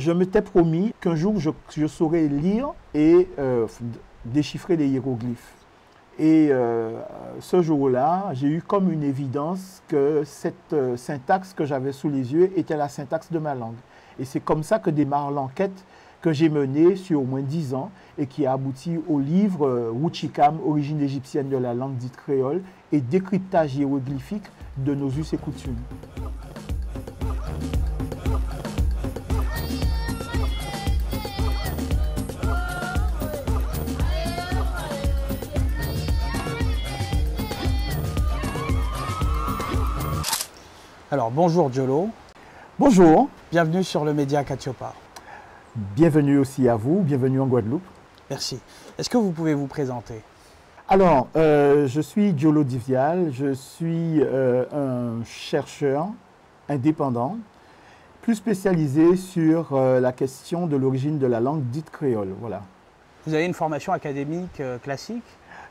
je m'étais promis qu'un jour, je saurais lire et déchiffrer les hiéroglyphes. Et ce jour-là, j'ai eu comme une évidence que cette syntaxe que j'avais sous les yeux était la syntaxe de ma langue. Et c'est comme ça que démarre l'enquête que j'ai menée sur au moins 10 ans et qui a abouti au livre Wuchikam, origine égyptienne de la langue dite créole et décryptage hiéroglyphique de nos us et coutumes. Alors bonjour Diolo. Bonjour. Bienvenue sur le média Katiopa. Bienvenue aussi à vous, bienvenue en Guadeloupe. Merci. Est-ce que vous pouvez vous présenter? Alors, je suis Diolo Divial, je suis un chercheur indépendant, plus spécialisé sur la question de l'origine de la langue dite créole. Voilà. Vous avez une formation académique classique?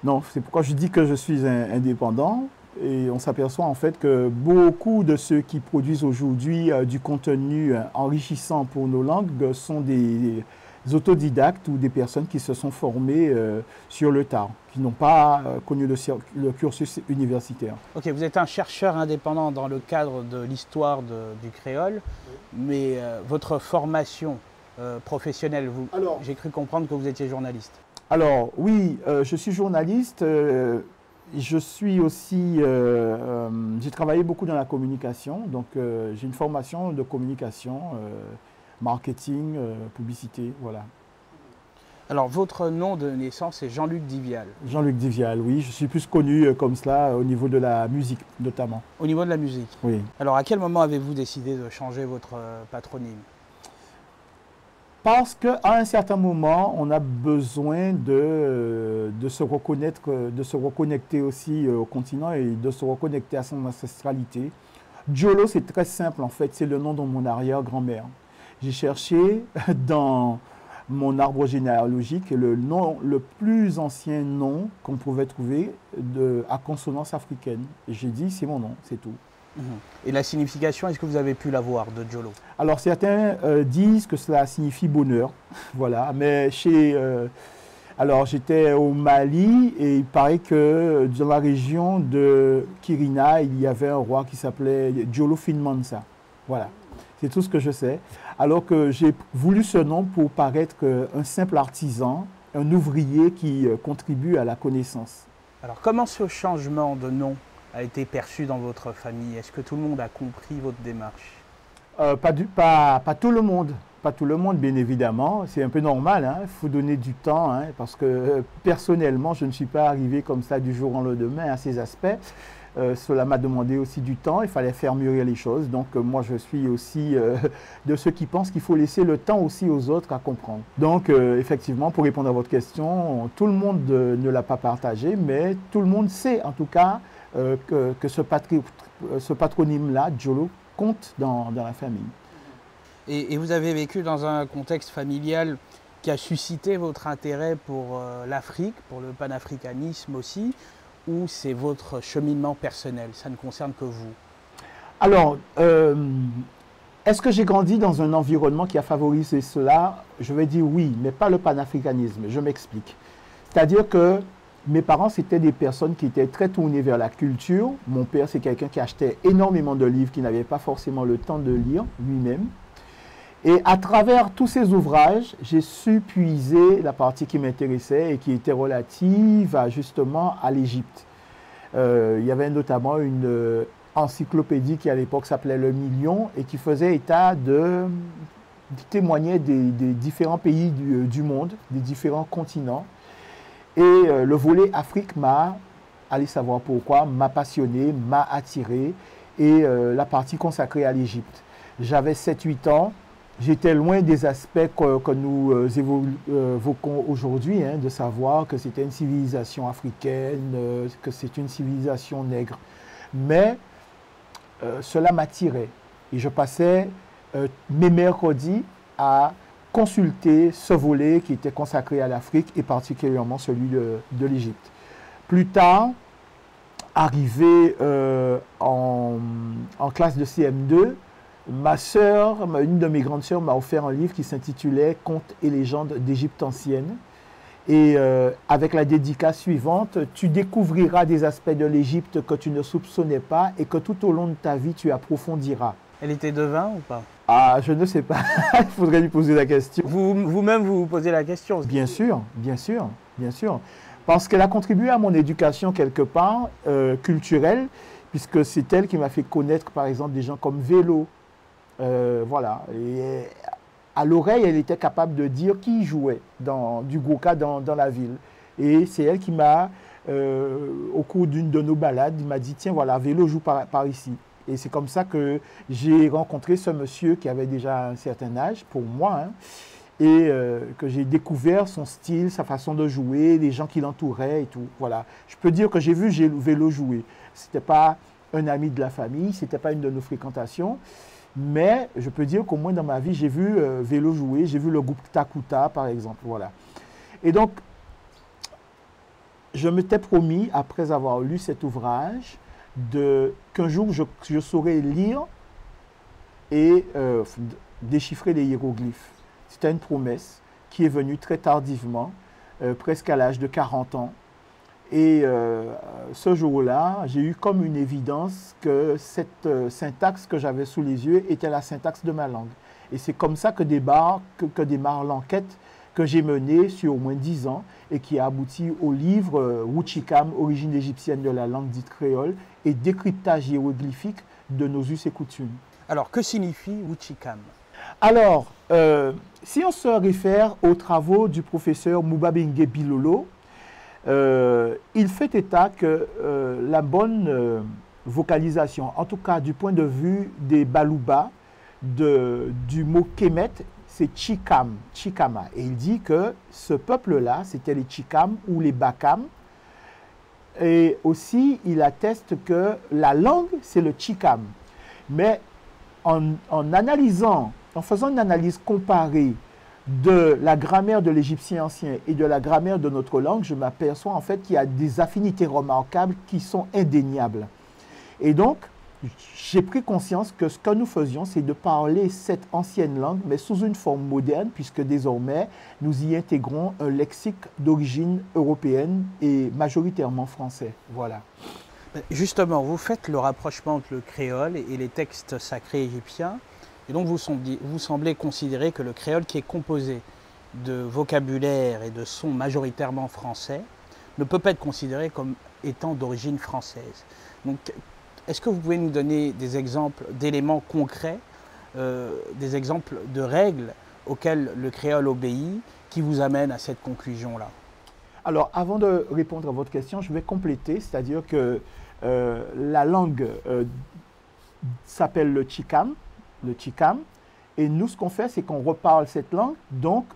Non, c'est pourquoi je dis que je suis indépendant. Et on s'aperçoit en fait que beaucoup de ceux qui produisent aujourd'hui du contenu enrichissant pour nos langues sont des autodidactes ou des personnes qui se sont formées sur le tard, qui n'ont pas connu le cursus universitaire. Ok, vous êtes un chercheur indépendant dans le cadre de l'histoire du créole, mais votre formation professionnelle, j'ai cru comprendre que vous étiez journaliste. Alors oui, je suis journaliste. Je suis aussi, j'ai travaillé beaucoup dans la communication, donc j'ai une formation de communication, marketing, publicité, voilà. Alors votre nom de naissance est Jean-Luc Divial. Jean-Luc Divial, oui, je suis plus connu comme cela au niveau de la musique notamment. Au niveau de la musique? Oui. Alors à quel moment avez-vous décidé de changer votre patronyme? Parce qu'à un certain moment, on a besoin de se reconnaître, de se reconnecter aussi au continent et de se reconnecter à son ancestralité. Diolo, c'est très simple en fait, c'est le nom de mon arrière-grand-mère. J'ai cherché dans mon arbre généalogique le plus ancien nom qu'on pouvait trouver à consonance africaine. Et j'ai dit, c'est mon nom, c'est tout. Et la signification, est-ce que vous avez pu la voir de Diolo? Alors certains disent que cela signifie bonheur, voilà, mais alors j'étais au Mali et il paraît que dans la région de Kirina, il y avait un roi qui s'appelait Diolo Finmansa, voilà, c'est tout ce que je sais. Alors que j'ai voulu ce nom pour paraître un simple artisan, un ouvrier qui contribue à la connaissance. Alors comment ce changement de nom a été perçu dans votre famille? Est-ce que tout le monde a compris votre démarche? Pas tout le monde. Pas tout le monde, bien évidemment. C'est un peu normal, hein. Il faut donner du temps, hein, parce que personnellement, je ne suis pas arrivé comme ça du jour au lendemain à ces aspects. Cela m'a demandé aussi du temps, il fallait faire mûrir les choses. Donc moi, je suis aussi de ceux qui pensent qu'il faut laisser le temps aussi aux autres à comprendre. Donc effectivement, pour répondre à votre question, tout le monde ne l'a pas partagé, mais tout le monde sait en tout cas que ce patronyme-là, Diolo, compte dans la famille. Et vous avez vécu dans un contexte familial qui a suscité votre intérêt pour l'Afrique, pour le panafricanisme aussi, ou c'est votre cheminement personnel? Ça ne concerne que vous? Alors, est-ce que j'ai grandi dans un environnement qui a favorisé cela? Je vais dire oui, mais pas le panafricanisme. Je m'explique. C'est-à-dire que mes parents, c'était des personnes qui étaient très tournées vers la culture. Mon père, c'est quelqu'un qui achetait énormément de livres, qui n'avait pas forcément le temps de lire lui-même. Et à travers tous ces ouvrages, j'ai su puiser la partie qui m'intéressait et qui était relative justement à l'Égypte. Il y avait notamment une encyclopédie qui à l'époque s'appelait Le Million et qui faisait état qui témoignait des différents pays du monde, des différents continents. Et le volet Afrique allez savoir pourquoi, m'a passionné, m'a attiré, et la partie consacrée à l'Égypte. J'avais 7-8 ans, j'étais loin des aspects que nous évoquons aujourd'hui, hein, de savoir que c'était une civilisation africaine, que c'est une civilisation nègre. Mais cela m'attirait et je passais mes mercredis à consulter ce volet qui était consacré à l'Afrique et particulièrement celui de l'Égypte. Plus tard, arrivé en classe de CM2, Ma sœur, une de mes grandes sœurs m'a offert un livre qui s'intitulait Contes et légendes d'Égypte ancienne. Et avec la dédicace suivante, tu découvriras des aspects de l'Égypte que tu ne soupçonnais pas et que tout au long de ta vie, tu approfondiras. Elle était devin ou pas? Ah, je ne sais pas. Il faudrait lui poser la question. Vous-même, vous posez la question. Bien sûr, bien sûr, bien sûr. Parce qu'elle a contribué à mon éducation quelque part, culturelle, puisque c'est elle qui m'a fait connaître, par exemple, des gens comme Vélo. Voilà. Et à l'oreille, elle était capable de dire qui jouait du Goka dans la ville. Et c'est elle qui m'a, au cours d'une de nos balades, il m'a dit, tiens, voilà, Vélo joue par ici. Et c'est comme ça que j'ai rencontré ce monsieur qui avait déjà un certain âge, pour moi, hein, et que j'ai découvert son style, sa façon de jouer, les gens qui l'entouraient et tout. Voilà. Je peux dire que j'ai vu Vélo jouer. Ce n'était pas un ami de la famille, ce n'était pas une de nos fréquentations, mais je peux dire qu'au moins dans ma vie, j'ai vu Vélo jouer, j'ai vu le groupe Takuta, par exemple. Voilà. Et donc, je m'étais promis, après avoir lu cet ouvrage, qu'un jour je saurais lire et déchiffrer les hiéroglyphes. C'était une promesse qui est venue très tardivement, presque à l'âge de 40 ans. Et ce jour-là, j'ai eu comme une évidence que cette syntaxe que j'avais sous les yeux était la syntaxe de ma langue. Et c'est comme ça que démarre l'enquête que j'ai menée sur au moins 10 ans et qui a abouti au livre Wuchikam, origine égyptienne de la langue dite créole et décryptage hiéroglyphique de nos us et coutumes. Alors, que signifie Wuchikam? Alors, si on se réfère aux travaux du professeur Moubabengue Bilolo, il fait état que la bonne vocalisation, en tout cas du point de vue des Balouba, du mot Kemet, c'est Chikam, Chikama. Et il dit que ce peuple-là, c'était les Chikam ou les Bakam. Et aussi, il atteste que la langue, c'est le Chikam. Mais en analysant, en faisant une analyse comparée de la grammaire de l'égyptien ancien et de la grammaire de notre langue, je m'aperçois en fait qu'il y a des affinités remarquables qui sont indéniables. Et donc, j'ai pris conscience que ce que nous faisions, c'est de parler cette ancienne langue, mais sous une forme moderne, puisque désormais, nous y intégrons un lexique d'origine européenne et majoritairement français. Voilà. Justement, vous faites le rapprochement entre le créole et les textes sacrés égyptiens. Et donc, vous semblez considérer que le créole, qui est composé de vocabulaire et de sons majoritairement français, ne peut pas être considéré comme étant d'origine française. Donc, est-ce que vous pouvez nous donner des exemples d'éléments concrets, des exemples de règles auxquelles le créole obéit, qui vous amènent à cette conclusion-là? Alors, avant de répondre à votre question, je vais compléter, c'est-à-dire que la langue s'appelle le Chikam, et nous, ce qu'on fait, c'est qu'on reparle cette langue, donc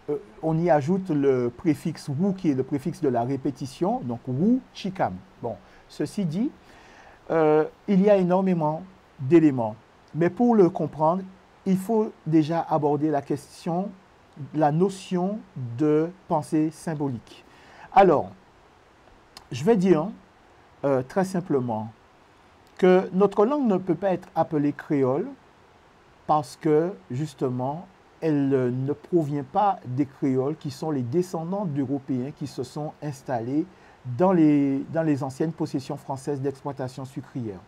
on y ajoute le préfixe wu, qui est le préfixe de la répétition, donc wu, Chikam. Bon, ceci dit, il y a énormément d'éléments, mais pour le comprendre, il faut déjà aborder la question, la notion de pensée symbolique. Alors, je vais dire très simplement que notre langue ne peut pas être appelée créole parce que, justement, elle ne provient pas des créoles qui sont les descendants d'Européens qui se sont installés dans les anciennes possessions françaises d'exploitation sucrière.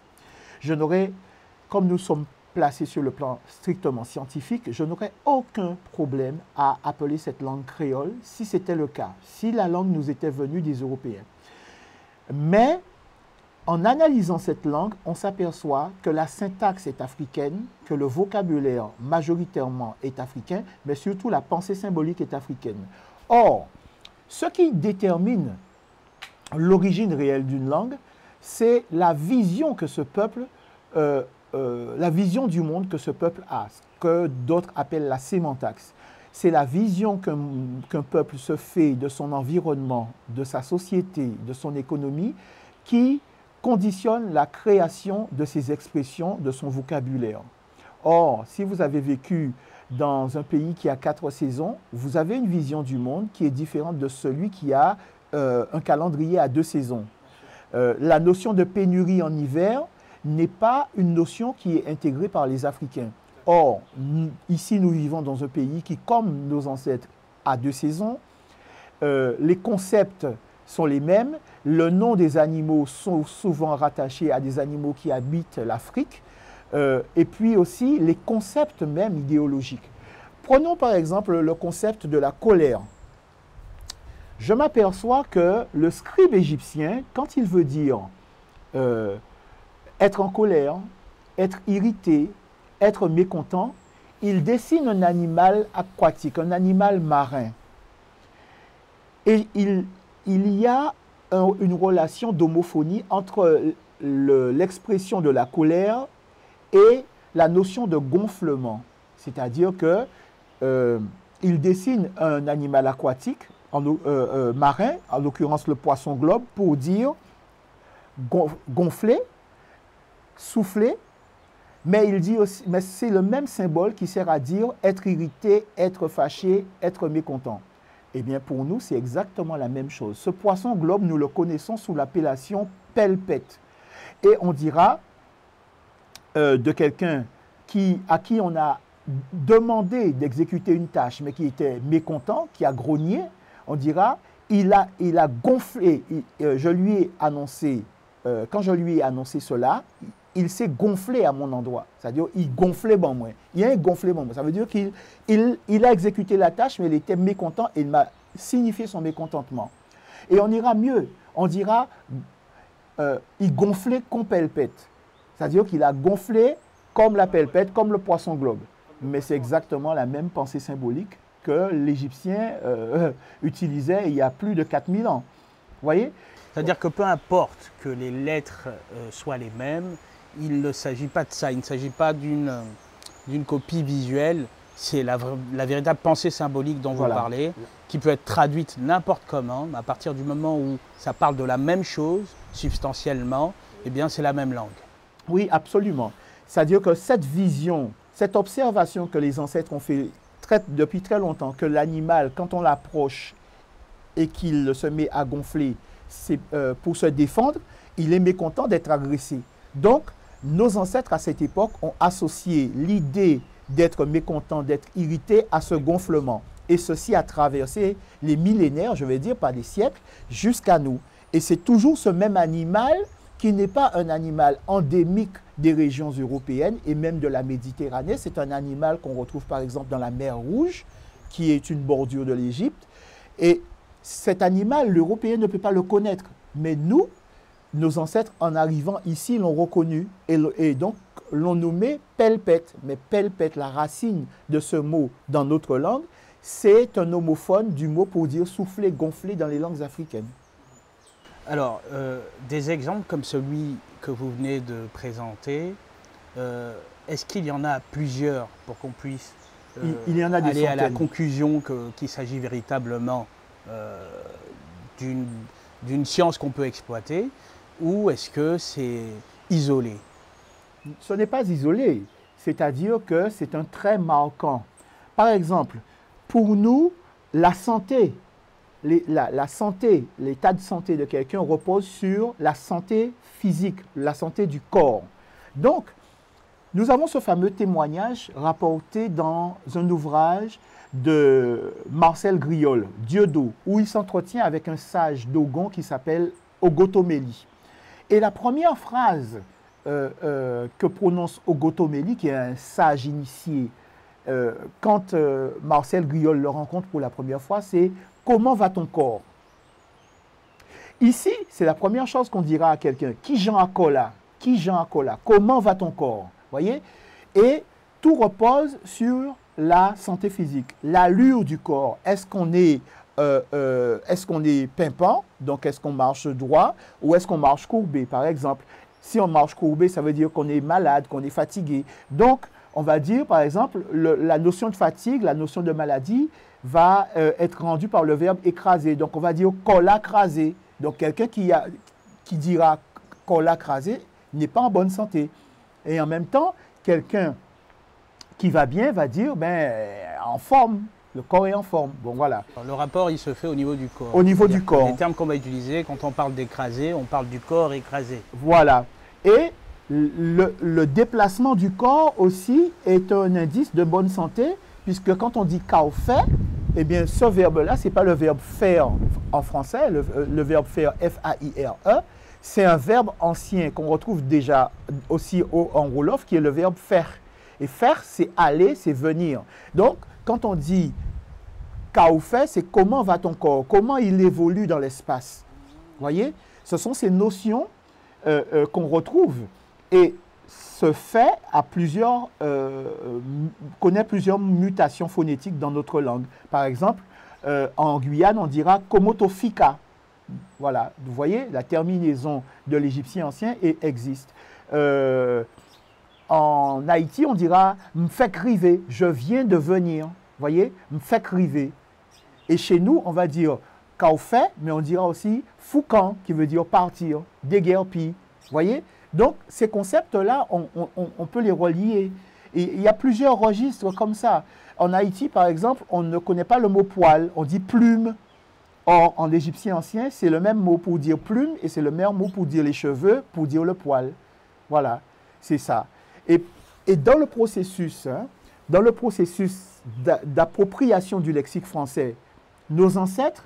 Je n'aurais, comme nous sommes placés sur le plan strictement scientifique, je n'aurais aucun problème à appeler cette langue créole si c'était le cas, si la langue nous était venue des Européens. Mais en analysant cette langue, on s'aperçoit que la syntaxe est africaine, que le vocabulaire majoritairement est africain, mais surtout la pensée symbolique est africaine. Or, ce qui détermine l'origine réelle d'une langue, c'est la vision que ce peuple, la vision du monde que ce peuple a, ce que d'autres appellent la sémantaxe. C'est la vision qu'un peuple se fait de son environnement, de sa société, de son économie, qui conditionne la création de ses expressions, de son vocabulaire. Or, si vous avez vécu dans un pays qui a 4 saisons, vous avez une vision du monde qui est différente de celui qui a un calendrier à 2 saisons. La notion de pénurie en hiver n'est pas une notion qui est intégrée par les Africains. Or, ici, nous vivons dans un pays qui, comme nos ancêtres, a 2 saisons. Les concepts sont les mêmes. Le nom des animaux sont souvent rattachés à des animaux qui habitent l'Afrique. Et puis aussi, les concepts même idéologiques. Prenons par exemple le concept de la colère. Je m'aperçois que le scribe égyptien, quand il veut dire être en colère, être irrité, être mécontent, il dessine un animal aquatique, un animal marin. Et il y a une relation d'homophonie entre l'expression de la colère et la notion de gonflement. C'est-à-dire qu'il dessine un animal aquatique, marin, en l'occurrence le poisson globe, pour dire gonfler, souffler, mais il dit aussi, mais c'est le même symbole qui sert à dire être irrité, être fâché, être mécontent. Eh bien, pour nous, c'est exactement la même chose. Ce poisson globe, nous le connaissons sous l'appellation pelpète. Et on dira de quelqu'un à qui on a demandé d'exécuter une tâche, mais qui était mécontent, qui a grogné, on dira, il a gonflé, je lui ai annoncé, quand je lui ai annoncé cela, il s'est gonflé à mon endroit. C'est-à-dire, il gonflait bon moi. Il y a un gonflé bon moi. Ça veut dire qu'il a exécuté la tâche, mais il était mécontent et il m'a signifié son mécontentement. Et on ira mieux. On dira, il gonflait comme pelpète. C'est-à-dire qu'il a gonflé comme la pelpète, comme le poisson globe. Mais c'est exactement la même pensée symbolique que l'Égyptien utilisait il y a plus de 4000 ans. Vous voyez? C'est-à-dire que peu importe que les lettres soient les mêmes, il ne s'agit pas de ça, il ne s'agit pas d'une copie visuelle, c'est la véritable pensée symbolique dont vous parlez, qui peut être traduite n'importe comment, à partir du moment où ça parle de la même chose, substantiellement, eh bien c'est la même langue. Oui, absolument. C'est-à-dire que cette vision, cette observation que les ancêtres ont fait depuis très longtemps, que l'animal, quand on l'approche et qu'il se met à gonfler, c'est pour se défendre, il est mécontent d'être agressé. Donc, nos ancêtres à cette époque ont associé l'idée d'être mécontent, d'être irrité à ce gonflement. Et ceci a traversé les millénaires, je vais dire, pas des siècles, jusqu'à nous. Et c'est toujours ce même animal qui n'est pas un animal endémique des régions européennes et même de la Méditerranée. C'est un animal qu'on retrouve par exemple dans la mer Rouge, qui est une bordure de l'Égypte. Et cet animal, l'Européen ne peut pas le connaître. Mais nous, nos ancêtres, en arrivant ici, l'ont reconnu et donc l'ont nommé pelpète. Mais pelpète, la racine de ce mot dans notre langue, c'est un homophone du mot pour dire souffler, gonfler dans les langues africaines. Alors, des exemples comme celui que vous venez de présenter, est-ce qu'il y en a plusieurs pour qu'on puisse il y en a des aller centaines. à la conclusion qu'il s'agit véritablement d'une science qu'on peut exploiter, ou est-ce que c'est isolé? Ce n'est pas isolé, c'est-à-dire que c'est un trait marquant. Par exemple, pour nous, la santé, la santé, l'état de santé de quelqu'un repose sur la santé physique, la santé du corps. Donc, nous avons ce fameux témoignage rapporté dans un ouvrage de Marcel Griol, Dieu d'eau, où il s'entretient avec un sage dogon qui s'appelle Ogotomeli. Et la première phrase que prononce Ogotomeli, qui est un sage initié, quand Marcel Griol le rencontre pour la première fois, c'est « Comment va ton corps ?» Ici, c'est la première chose qu'on dira à quelqu'un. « Qui Jean Akola ?»« Qui Jean Akola ?»« Comment va ton corps ?» Voyez? Et tout repose sur la santé physique, l'allure du corps. Est-ce qu'on est pimpant, donc est-ce qu'on marche droit, ou est-ce qu'on marche courbé, par exemple? Si on marche courbé, ça veut dire qu'on est malade, qu'on est fatigué. Donc, on va dire, par exemple, la notion de fatigue, la notion de maladie va être rendue par le verbe écraser. Donc, on va dire kola crasé. Donc, quelqu'un qui dira kola crasé n'est pas en bonne santé. Et en même temps, quelqu'un qui va bien va dire, en forme, le corps est en forme. Bon, voilà. Le rapport, il se fait au niveau du corps. Au niveau du corps. Les termes qu'on va utiliser, quand on parle d'écraser, on parle du corps écrasé. Voilà. Et Le déplacement du corps aussi est un indice de bonne santé, puisque quand on dit qu'a fait, eh bien, ce verbe-là, ce n'est pas le verbe faire en français, le verbe faire, F-A-I-R-E, c'est un verbe ancien qu'on retrouve déjà aussi en wolof, qui est le verbe faire. Et faire, c'est aller, c'est venir. Donc, quand on dit qu'a fait, c'est comment va ton corps, comment il évolue dans l'espace. Vous voyez? Ce sont ces notions qu'on retrouve. Et ce fait connaît plusieurs mutations phonétiques dans notre langue. Par exemple, en Guyane, on dira komoto fika. Voilà, vous voyez, la terminaison de l'égyptien ancien existe. En Haïti, on dira m'fek rive, je viens de venir. Vous voyez, m'fek rive. Et chez nous, on va dire qu'a fait, mais on dira aussi foucan, qui veut dire partir, déguerpi. Vous voyez? Donc, ces concepts-là, on peut les relier. Et il y a plusieurs registres comme ça. En Haïti, par exemple, on ne connaît pas le mot poil, on dit plume. Or, en égyptien ancien, c'est le même mot pour dire plume et c'est le même mot pour dire les cheveux, pour dire le poil. Voilà, c'est ça. Et dans le processus, d'appropriation du lexique français, nos ancêtres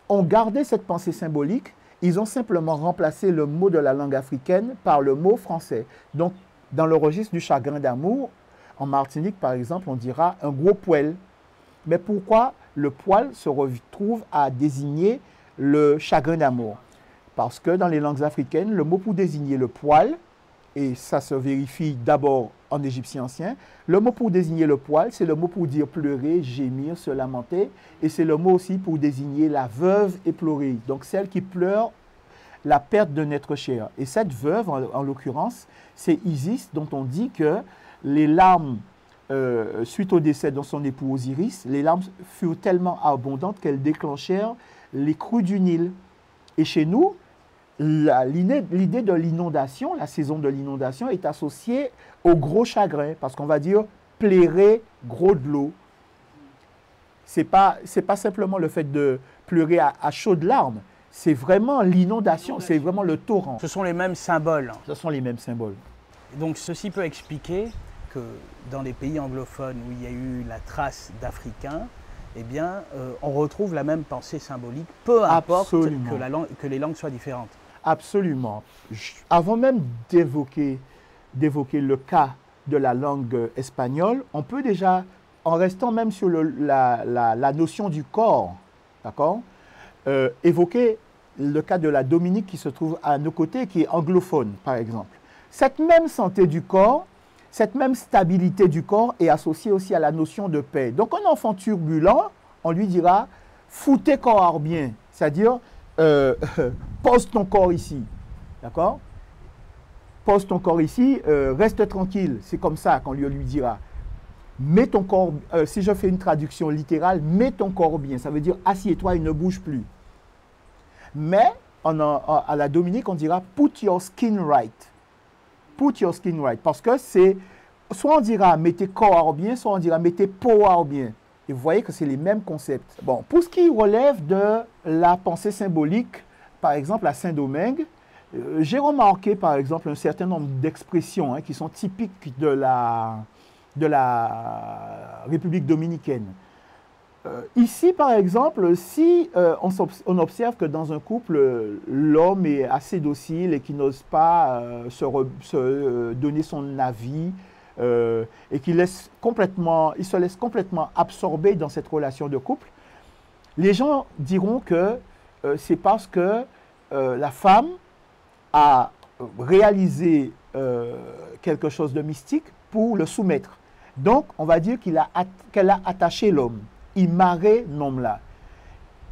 ont gardé cette pensée symbolique. Ils ont simplement remplacé le mot de la langue africaine par le mot français. Donc, dans le registre du chagrin d'amour, en Martinique, par exemple, on dira un gros poil. Mais pourquoi le poil se retrouve à désigner le chagrin d'amour? Parce que dans les langues africaines, le mot pour désigner le poil, et ça se vérifie d'abord en égyptien ancien, le mot pour désigner le poil, c'est le mot pour dire pleurer, gémir, se lamenter, et c'est le mot aussi pour désigner la veuve éplorée, donc celle qui pleure la perte d'un être cher. Et cette veuve, en l'occurrence, c'est Isis, dont on dit que les larmes, suite au décès de son époux Osiris, les larmes furent tellement abondantes qu'elles déclenchèrent les crues du Nil. Et chez nous, l'idée de l'inondation, la saison de l'inondation, est associée au gros chagrin, parce qu'on va dire pleurer gros de l'eau. C'est pas simplement le fait de pleurer à chaudes larmes, c'est vraiment l'inondation, c'est vraiment le torrent. Ce sont les mêmes symboles. Ce sont les mêmes symboles. Donc ceci peut expliquer que dans les pays anglophones où il y a eu la trace d'Africains, eh bien, on retrouve la même pensée symbolique, peu importe que les langues soient différentes. Absolument. Avant même d'évoquer le cas de la langue espagnole, on peut déjà, en restant même sur la notion du corps, d'accord, évoquer le cas de la Dominique qui se trouve à nos côtés, qui est anglophone, par exemple. Cette même santé du corps, cette même stabilité du corps est associée aussi à la notion de paix. Donc, un enfant turbulent, on lui dira « foutez corps bien », c'est-à-dire pose ton corps ici, d'accord? Pose ton corps ici, reste tranquille, c'est comme ça qu'on lui dira. Mets ton corps, si je fais une traduction littérale, mets ton corps bien, ça veut dire assieds-toi et ne bouge plus. Mais à la Dominique, on dira put your skin right. Put your skin right, parce que c'est, soit on dira mettez corps bien, soit on dira mettez power bien. Et vous voyez que c'est les mêmes concepts. Bon, pour ce qui relève de la pensée symbolique, par exemple à Saint-Domingue, j'ai remarqué par exemple un certain nombre d'expressions qui sont typiques de la République dominicaine. Ici, par exemple, si on observe que dans un couple, l'homme est assez docile et qu'il n'ose pas se donner son avis et qu'il se laisse complètement absorber dans cette relation de couple, les gens diront que c'est parce que la femme a réalisé quelque chose de mystique pour le soumettre. Donc, on va dire qu'elle a attaché l'homme. Il marrait l'homme là.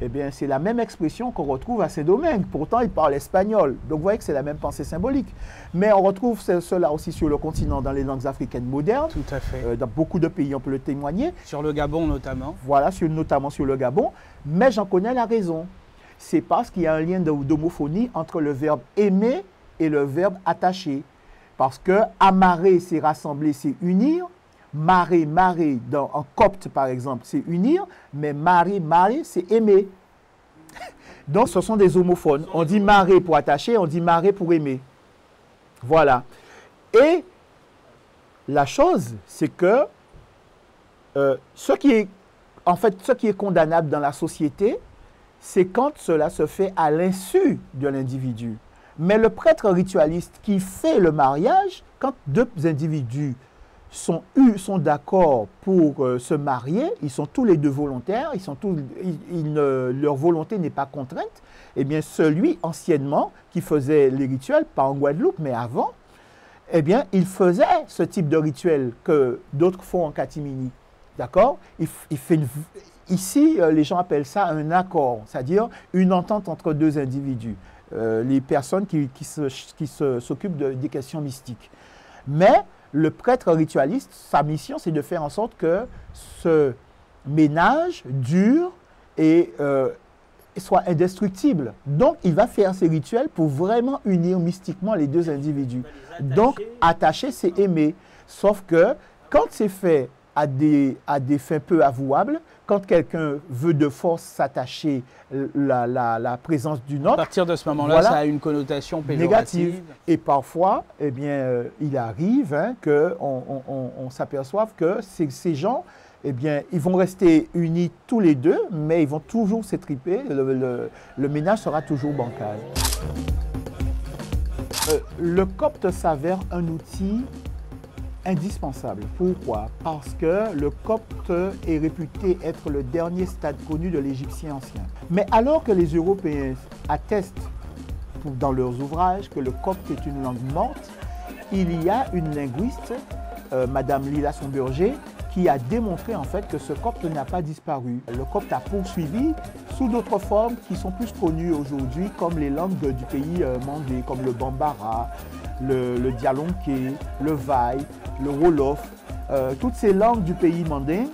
Eh bien, c'est la même expression qu'on retrouve à Saint-Domingue. Pourtant, il parle espagnol. Donc, vous voyez que c'est la même pensée symbolique. Mais on retrouve cela aussi sur le continent, dans les langues africaines modernes. Tout à fait. Dans beaucoup de pays, on peut le témoigner. Sur le Gabon, notamment. Voilà, notamment sur le Gabon. Mais j'en connais la raison. C'est parce qu'il y a un lien d'homophonie entre le verbe aimer et le verbe attacher. Parce que amarrer, c'est rassembler, c'est unir. Marrer, en copte par exemple, c'est unir, mais marrer, c'est aimer. Donc ce sont des homophones. On dit marrer pour attacher, on dit marrer pour aimer. Voilà. Et la chose, c'est que ce qui est condamnable dans la société, c'est quand cela se fait à l'insu de l'individu. Mais le prêtre ritualiste qui fait le mariage, quand deux individus sont d'accord pour se marier, ils sont tous les deux volontaires, leur volonté n'est pas contrainte, eh bien celui anciennement qui faisait les rituels, pas en Guadeloupe, mais avant, eh bien il faisait ce type de rituel que d'autres font en catimini. D'accord? Ici, les gens appellent ça un accord, c'est-à-dire une entente entre deux individus, les personnes qui s'occupent des questions mystiques. Mais le prêtre ritualiste, sa mission, c'est de faire en sorte que ce ménage dure et soit indestructible. Donc, il va faire ces rituels pour vraiment unir mystiquement les deux individus. Donc, attacher, c'est aimer. Sauf que quand c'est fait à des fins peu avouables, quand quelqu'un veut de force s'attacher la présence d'une autre, à partir de ce moment-là, voilà, ça a une connotation péjorative. Négative. Et parfois, eh bien, il arrive qu'on s'aperçoive que ces gens, eh bien, ils vont rester unis tous les deux, mais ils vont toujours s'étriper. Le ménage sera toujours bancal. Le copte s'avère un outil indispensable. Pourquoi? Parce que le copte est réputé être le dernier stade connu de l'égyptien ancien. Mais alors que les Européens attestent dans leurs ouvrages que le copte est une langue morte, il y a une linguiste, Madame Lila Somberger, qui a démontré en fait que ce copte n'a pas disparu. Le copte a poursuivi sous d'autres formes qui sont plus connues aujourd'hui, comme les langues du pays mandé, comme le bambara, le dialonké, le vaï, le wolof. Toutes ces langues du pays mandé,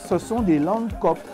ce sont des langues coptes.